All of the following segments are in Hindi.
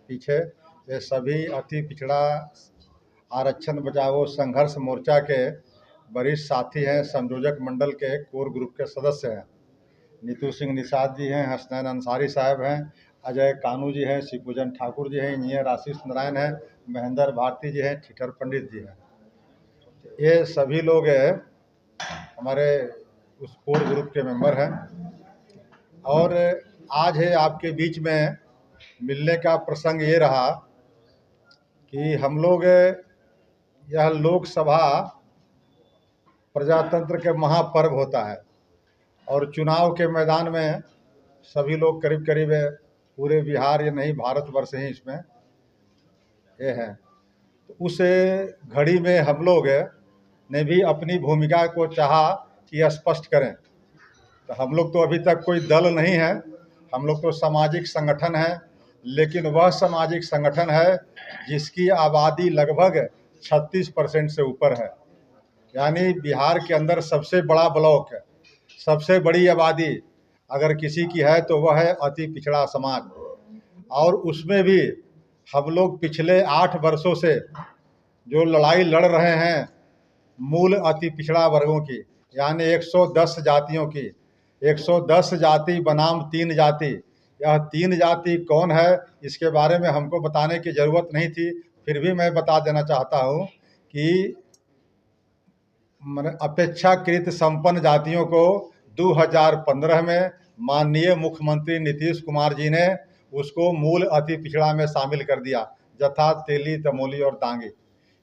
पीछे ये सभी अति पिछड़ा आरक्षण बचाओ संघर्ष मोर्चा के वरिष्ठ साथी हैं, संयोजक मंडल के कोर ग्रुप के सदस्य हैं। नीतू सिंह निषाद जी हैं, हसनैन अंसारी साहब हैं, अजय कानू जी हैं, शिवपूजन ठाकुर जी हैं, इंजीनियर आशीष नारायण हैं, महेंद्र भारती जी हैं, ठिठर पंडित जी हैं। ये सभी लोग हमारे उस कोर ग्रुप के मेंबर हैं और आज है आपके बीच में मिलने का प्रसंग ये रहा कि हम लोग यह लोकसभा प्रजातंत्र के महापर्व होता है और चुनाव के मैदान में सभी लोग करीब करीब पूरे बिहार या नहीं भारतवर्ष ही इसमें ये है। तो उस घड़ी में हम लोग ने भी अपनी भूमिका को चाहा कि स्पष्ट करें। तो हम लोग तो अभी तक कोई दल नहीं है, हम लोग तो सामाजिक संगठन है, लेकिन वह सामाजिक संगठन है जिसकी आबादी लगभग 36% से ऊपर है। यानी बिहार के अंदर सबसे बड़ा ब्लॉक है, सबसे बड़ी आबादी अगर किसी की है तो वह है अति पिछड़ा समाज। और उसमें भी हम लोग पिछले 8 वर्षों से जो लड़ाई लड़ रहे हैं मूल अति पिछड़ा वर्गों की, यानी 110 जातियों की, 110 जाति बनाम 3 जाति। यह 3 जाति कौन है इसके बारे में हमको बताने की ज़रूरत नहीं थी, फिर भी मैं बता देना चाहता हूँ कि अपेक्षाकृत संपन्न जातियों को 2015 में माननीय मुख्यमंत्री नीतीश कुमार जी ने उसको मूल अति पिछड़ा में शामिल कर दिया, जथा, तेली, तमोली और दांगी।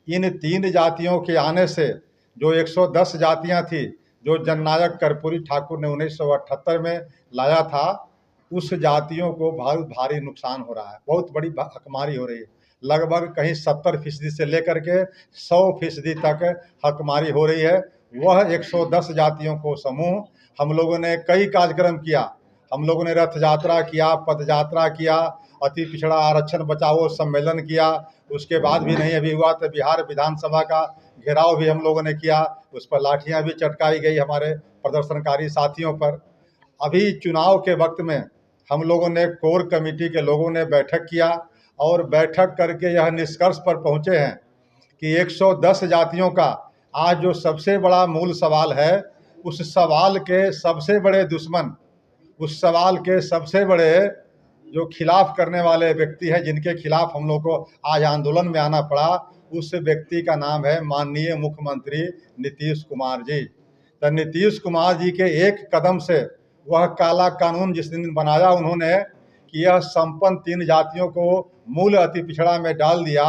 इन 3 जातियों के आने से जो 110 जातियां थी जो जननायक कर्पूरी ठाकुर ने 1978 में लाया था, उस जातियों को बहुत भारी नुकसान हो रहा है, बहुत बड़ी हकमारी हो रही है। लगभग कहीं 70% से लेकर के 100% तक हकमारी हो रही है। वह 110 जातियों को समूह हम लोगों ने कई कार्यक्रम किया, हम लोगों ने रथ यात्रा किया, पद यात्रा किया, अति पिछड़ा आरक्षण बचाओ सम्मेलन किया। उसके बाद भी नहीं अभी हुआ तो बिहार विधानसभा का घेराव भी हम लोगों ने किया, उस पर लाठियां भी चटकाई गई हमारे प्रदर्शनकारी साथियों पर। अभी चुनाव के वक्त में हम लोगों ने कोर कमेटी के लोगों ने बैठक किया और बैठक करके यह निष्कर्ष पर पहुंचे हैं कि 110 जातियों का आज जो सबसे बड़ा मूल सवाल है, उस सवाल के सबसे बड़े दुश्मन, उस सवाल के सबसे बड़े जो खिलाफ करने वाले व्यक्ति हैं, जिनके खिलाफ हम लोग को आज आंदोलन में आना पड़ा, उस व्यक्ति का नाम है माननीय मुख्यमंत्री नीतीश कुमार जी। तो नीतीश कुमार जी के एक कदम से वह काला कानून जिस दिन बनाया उन्होंने कि यह संपन्न 3 जातियों को मूल अति पिछड़ा में डाल दिया,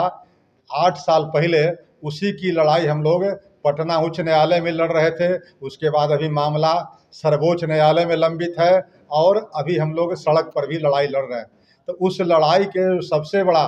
8 साल पहले उसी की लड़ाई हम लोग पटना उच्च न्यायालय में लड़ रहे थे। उसके बाद अभी मामला सर्वोच्च न्यायालय में लंबित है और अभी हम लोग सड़क पर भी लड़ाई लड़ रहे हैं। तो उस लड़ाई के सबसे बड़ा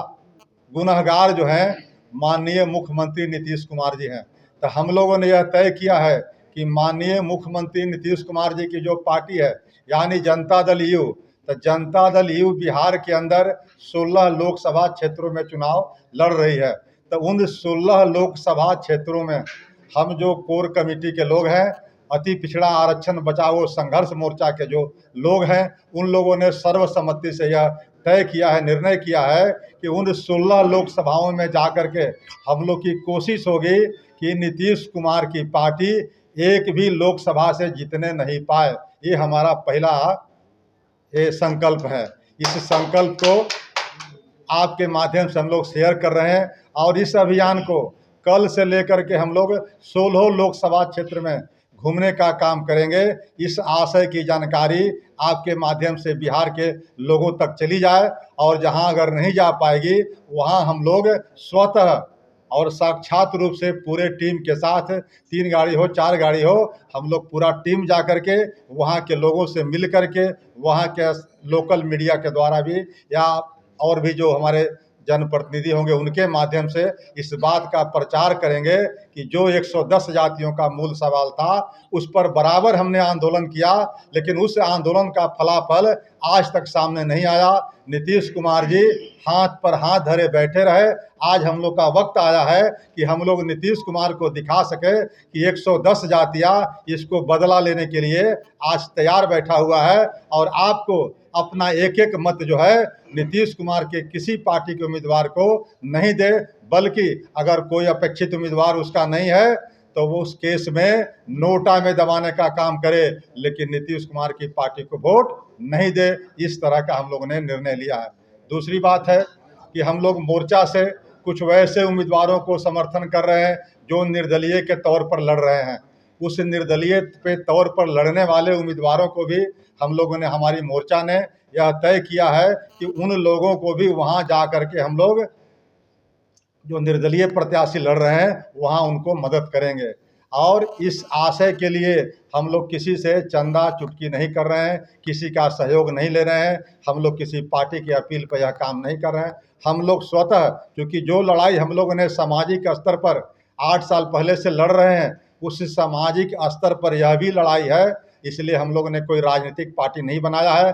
गुनहगार जो हैं माननीय मुख्यमंत्री नीतीश कुमार जी हैं। तो हम लोगों ने यह तय किया है कि माननीय मुख्यमंत्री नीतीश कुमार जी की जो पार्टी है यानी जनता दल यू, तो जनता दल यू बिहार के अंदर 16 लोकसभा क्षेत्रों में चुनाव लड़ रही है। तो उन 16 लोकसभा क्षेत्रों में हम जो कोर कमेटी के लोग हैं, अति पिछड़ा आरक्षण बचाओ संघर्ष मोर्चा के जो लोग हैं, उन लोगों ने सर्वसम्मति से यह तय किया है, निर्णय किया है कि उन 16 लोकसभाओं में जाकर के हम लोग की कोशिश होगी कि नीतीश कुमार की पार्टी एक भी लोकसभा से जीतने नहीं पाए। ये हमारा पहला ये संकल्प है। इस संकल्प को आपके माध्यम से हम लोग शेयर कर रहे हैं और इस अभियान को कल से लेकर के हम लोग 16 लोकसभा क्षेत्र में घूमने का काम करेंगे। इस आशय की जानकारी आपके माध्यम से बिहार के लोगों तक चली जाए और जहां अगर नहीं जा पाएगी वहां हम लोग स्वतः और साक्षात रूप से पूरे टीम के साथ 3 गाड़ी हो 4 गाड़ी हो, हम लोग पूरा टीम जा कर के वहाँ के लोगों से मिल कर के वहाँ के लोकल मीडिया के द्वारा भी या और भी जो हमारे जनप्रतिनिधि होंगे उनके माध्यम से इस बात का प्रचार करेंगे कि जो 110 जातियों का मूल सवाल था उस पर बराबर हमने आंदोलन किया, लेकिन उस आंदोलन का फलाफल आज तक सामने नहीं आया। नीतीश कुमार जी हाथ पर हाथ धरे बैठे रहे। आज हम लोग का वक्त आया है कि हम लोग नीतीश कुमार को दिखा सके कि 110 जातियां इसको बदला लेने के लिए आज तैयार बैठा हुआ है और आपको अपना एक एक मत जो है नीतीश कुमार के किसी पार्टी के उम्मीदवार को नहीं दे, बल्कि अगर कोई अपेक्षित उम्मीदवार उसका नहीं है तो वो उस केस में नोटा में दबाने का काम करे, लेकिन नीतीश कुमार की पार्टी को वोट नहीं दे। इस तरह का हम लोगों ने निर्णय लिया है। दूसरी बात है कि हम लोग मोर्चा से कुछ वैसे उम्मीदवारों को समर्थन कर रहे हैं जो निर्दलीय के तौर पर लड़ रहे हैं। उस निर्दलीय पे तौर पर लड़ने वाले उम्मीदवारों को भी हम लोगों ने, हमारी मोर्चा ने यह तय किया है कि उन लोगों को भी वहां जा करके हम लोग जो निर्दलीय प्रत्याशी लड़ रहे हैं वहां उनको मदद करेंगे। और इस आशय के लिए हम लोग किसी से चंदा चुटकी नहीं कर रहे हैं, किसी का सहयोग नहीं ले रहे हैं, हम लोग किसी पार्टी की अपील पर यह काम नहीं कर रहे हैं। हम लोग स्वतः, क्योंकि जो लड़ाई हम लोगों ने सामाजिक स्तर पर 8 साल पहले से लड़ रहे हैं, उस सामाजिक स्तर पर यह भी लड़ाई है, इसलिए हम लोगों ने कोई राजनीतिक पार्टी नहीं बनाया है।